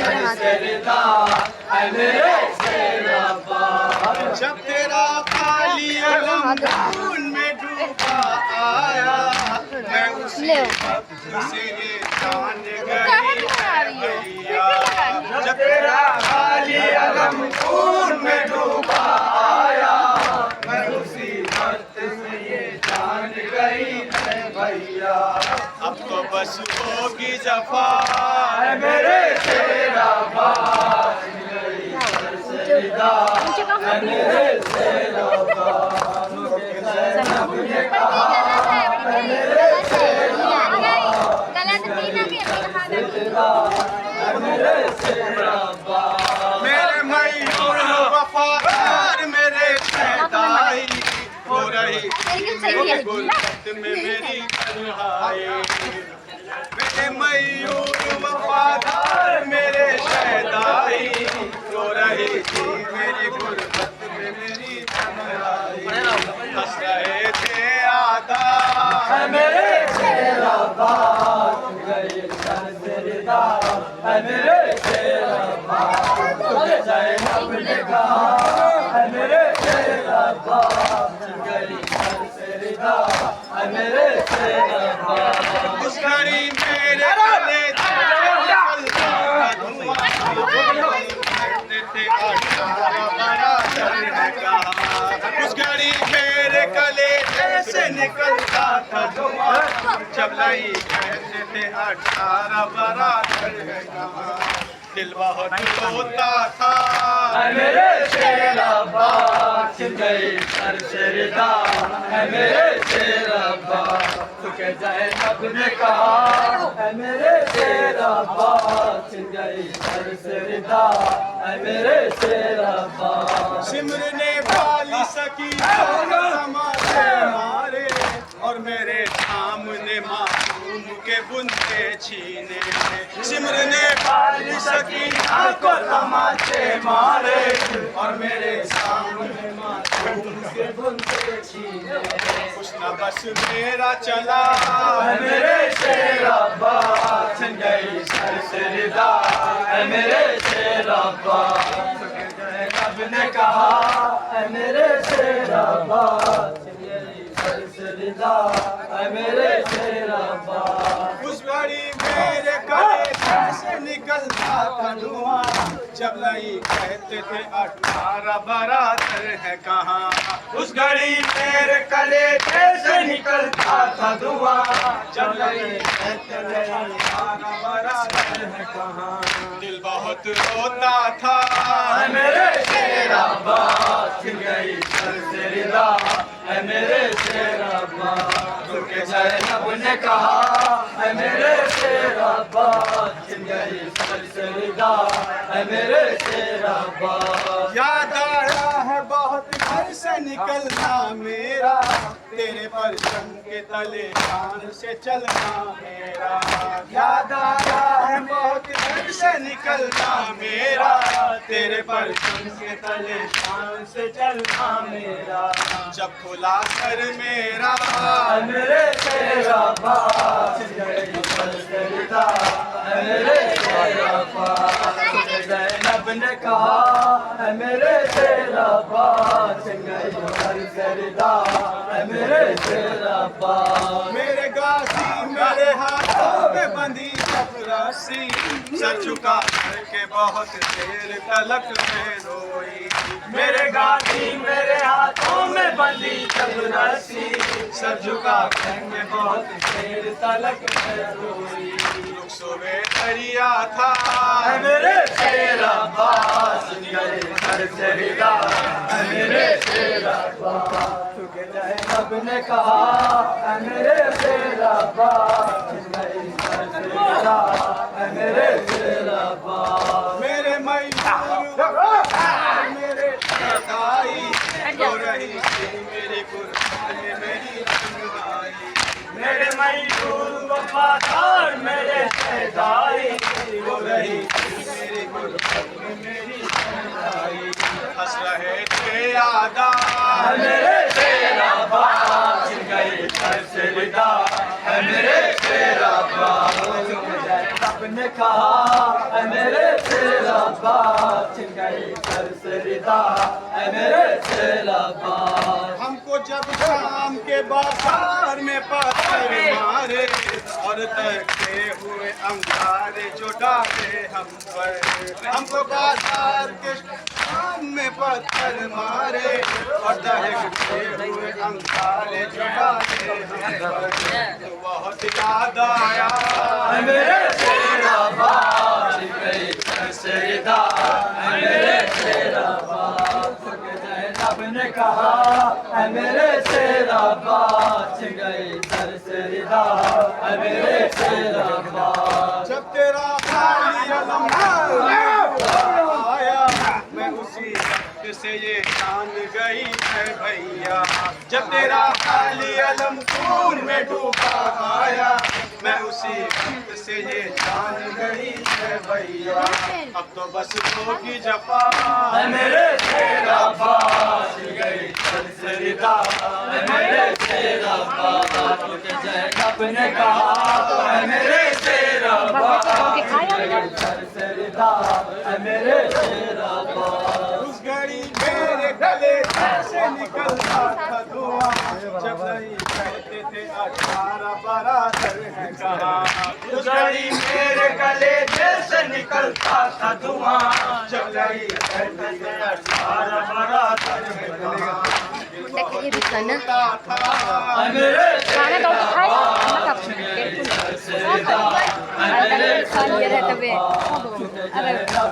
रिदा है मेरे शेरा बाप। जब तेरा खाली अलम खून में डूबा आया मैं उसी वक्त से ये जान गई भैया। जब तेरा खाली अलम खून में डूबा आया मैं उसी वक्त से ये जान गई भैया। अब तो बस होगी जफा है मेरे शेरा बाप। है मेरे शेरा बाप। सबने कहा है मेरे शेरा बाप। है मेरे शेरा बाप। मेरे मयूर वफादार मेरे शहदाई हो रही गुलबत में मेरी तन्हाई। मेरे मयूर वफादार मेरे शहदाई हो रही थी मेरी गुलबत में मेरी तन्हाई। हंस रहे थे आदा है मेरे शेरा बाप। गई सर से रिदा है मेरे शेरा बाप। तुझे ज़ैनब ने कहा है मेरे शेरा बाप। गई सर से रिदा है मेरे शेरा बाप। उस घड़ी मेरे गले उस घड़ी मेरे गले से निकलता था धुआं। जब लाई कहते थे 18 बराबर है कहाँ। दिल बहुत रोता था है मेरे शेरा बाप। छिन गई सर से रिदा है मेरे शेरा बाप। तुझे ज़ैनब ने कहा है मेरे शेरा बाप। छिन गई सर से रिदा है मेरे शेरा बाप। सिमर ने पाली सकी समाते मारे और मेरे सामने मासूम के बुनते छीने। सिमर ने पाली सकी को तमाचे मारे और मेरे सामने मासूम के बुनते छीने। कुछ न बस मेरा चला है मेरे शेरा बाप। छिन गई सर से रिदा है मेरे शेरा बाप। ज़ैनब ने कहा है मेरे शेरा बाप। छिन गई सर से रिदा है मेरे शेरा बाप। उस घड़ी मेरे गले से निकलता था धुआं। जब नहीं कहते थे 18 बराबर है कहाँ। उस घड़ी मेरे गले से निकलता था धुआं। जब नहीं कहते थे 18 बराबर है कहाँ। दिल बहुत रोता था है मेरे शेरा बाप। छिन गई सर से रिदा है मेरे शेरा बाप। तुझे ज़ैनब ने कहा है मेरे शेरा बाप। छिन गई सर से रिदा है मेरे शेरा बाप। याद आया है बहुत घर से निकलना मेरा। तेरे परचम के तले शान से चलना मेरा। याद आया है बहुत घर से निकलना मेरा। तेरे परचम के तले शान से चलना मेरा। जब खुला सर मेरा है मेरे शेरा बाप। छिन गई सर से रिदा है मेरे शेरा बाप। तुझे ज़ैनब ने कहा है मेरे शेरा बाप। छिन गई सर से रिदा है मेरे शेरा बाप। मेरे गाजी मेरे हाथों में बंधी रस्सी। सर झुका करके बहुत देर तलक में रोई। मेरे गाजी मेरे हाथों में बंधी रस्सी। सर झुका करके बहुत देर तलक में रोई। सुबह दरिया था है मेरे शेरा बाप। छिन गई सर से रिदा है मेरे शेरा बाप। तुझे ज़ैनब ने कहा है मेरे शेरा बाप। छिन गई सर से रिदा है मेरे शेरा बाप। मेरे मयूर मेरे शहदाई हो रही थी मेरी गुलबत में मेरी तन्हाई। मेरे मयूर वफादार मेरे शहदाई हो रही थी मेरी गुलबत में मेरी तन्हाई। हंस रहे थे आदा है मेरे शेरा बाप। छिन गई सर से रिदा है मेरे शेरा बाप। ने कहा मेरे तेरा बात गई घर से रिदा मेरे तेरा बात। हमको जब शाम के बाजार में पत्थर मारे और तकते हुए अंगारे जो डाले हम पर, हमको बाजार के शाम में पत्थर मारे और तकते हुए अंगारे जो डाले हम पर, तो बहुत याद आया मेरे तेरा बात गई घर से रिदा मेरे तेरा बात। जैनब ने कहा मेरे तेरा बात गई घर से रिदा मेरे तेरा बात। जब तेरा खाली अलम आया मैं उसी वक्त से ये जान गई है भैया, जब तेरा खाली अलम खून में डूबा आया मैं उसी वक्त से ये जान गई है भैया। अब तो बस होगी जफा मेरे तेरा बात गई घर से रिदा मेरे तेरा बात। जैनब ने कहा मेरे तेरा बात गई घर से रिदा मेरे तेरा बात। उस घड़ी मेरे गले से निकलता था धुआं, जब नहीं कहते थे 18 बरातर है कहाँ। उस घड़ी मेरे गले से निकलता था धुआं, जब नहीं कहते थे 18 बरातर है कहाँ। Udah kayak di sana. मेरे Karena kalau hai, maka kayak pun. Ada kan dia ada be. Ada